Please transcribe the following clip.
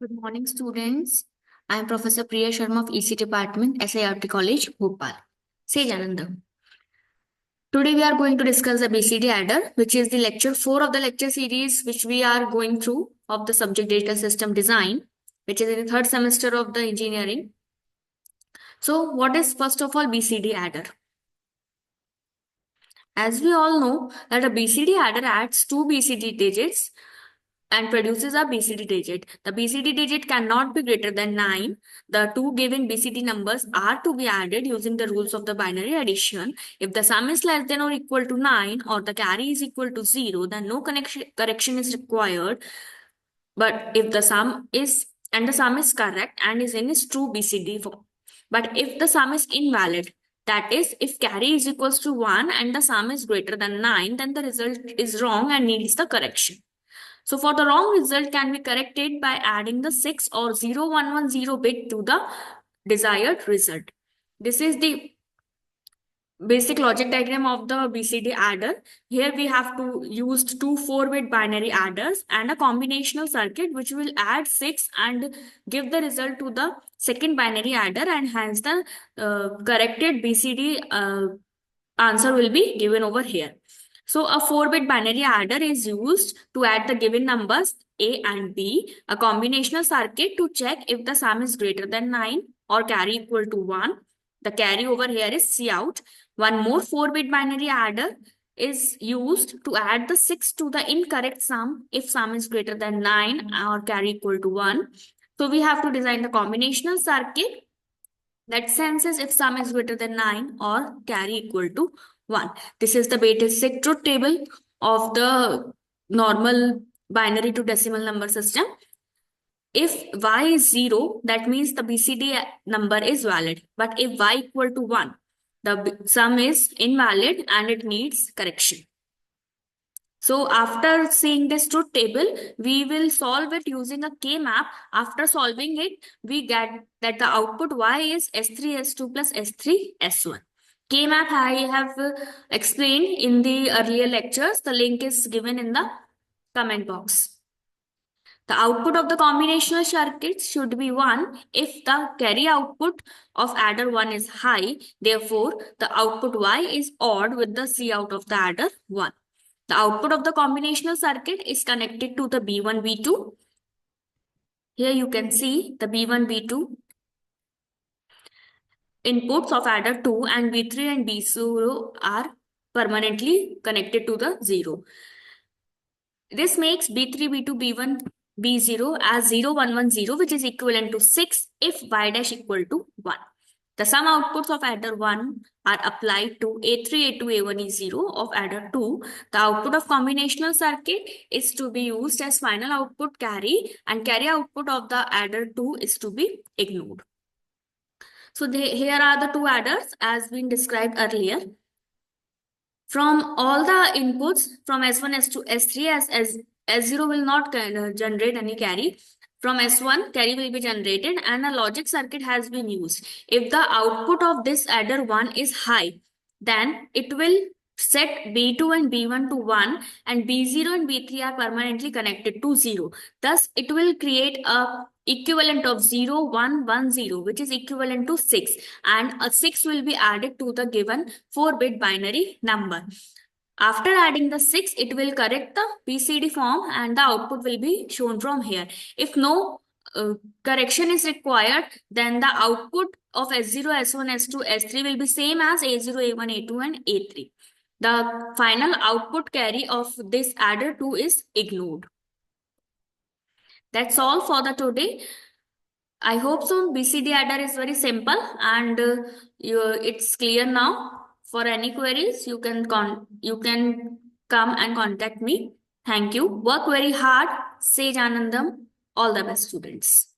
Good morning, students. I am Professor Priya Sharma of EC Department, SIRT College, Bhopal. Say Janandam. Today we are going to discuss the BCD adder, which is the lecture 4 of the lecture series which we are going through of the subject data system design, which is in the third semester of the engineering. So, what is first of all BCD adder? As we all know that a BCD adder adds two BCD digits and produces a BCD digit. The BCD digit cannot be greater than 9. The two given BCD numbers are to be added using the rules of the binary addition. If the sum is less than or equal to 9 or the carry is equal to 0, then no correction is required. But if the sum is correct and is in its true BCD form. But if the sum is invalid, that is, if carry is equals to 1 and the sum is greater than 9, then the result is wrong and needs the correction. So for the wrong result can be corrected by adding the 6 or 0110 bit to the desired result. This is the basic logic diagram of the BCD adder. Here we have to use two 4-bit binary adders and a combinational circuit which will add 6 and give the result to the second binary adder, and hence the corrected BCD answer will be given over here. So a 4-bit binary adder is used to add the given numbers A and B, a combinational circuit to check if the sum is greater than 9 or carry equal to 1. The carry over here is C out. One more 4-bit binary adder is used to add the 6 to the incorrect sum if sum is greater than 9 or carry equal to 1. So we have to design the combinational circuit that senses if sum is greater than 9 or carry equal to 1. This is the basic truth table of the normal binary to decimal number system. If y is 0, that means the BCD number is valid. But if y equal to 1, the sum is invalid and it needs correction. So after seeing this truth table, we will solve it using a K-map. After solving it, we get that the output y is S3, S2 plus S3, S1. K-map I have explained in the earlier lectures. The link is given in the comment box. The output of the combinational circuit should be 1 if the carry output of adder 1 is high. Therefore, the output y is odd with the C out of the adder 1. The output of the combinational circuit is connected to the B1, B2. Here you can see the B1, B2 inputs of adder 2, and B3 and B0 are permanently connected to the 0. This makes B3, B2, B1, B0 as 0, 1, 1, 0, which is equivalent to 6 if y dash equal to 1. The sum outputs of adder 1 are applied to A3, A2, A1 is 0 of adder 2. The output of combinational circuit is to be used as final output carry, and carry output of the adder 2 is to be ignored. So here are the two adders as been described earlier. From all the inputs from S1, S2, S3, as S0 will not generate any carry. From S1, carry will be generated and a logic circuit has been used. If the output of this adder 1 is high, then it will set B2 and B1 to 1 and B0 and B3 are permanently connected to 0. Thus, it will create a equivalent of 0, 1, 1, 0, which is equivalent to 6. And a 6 will be added to the given 4-bit binary number. After adding the 6, it will correct the BCD form and the output will be shown from here. If no correction is required, then the output of S0, S1, S2, S3 will be same as A0, A1, A2 and A3. The final output carry of this adder 2 is ignored. That's all for the today. I hope so. BCD adder is very simple and it's clear now. For any queries, you can come and contact me. Thank you. Work very hard. Say Janandam. All the best, students.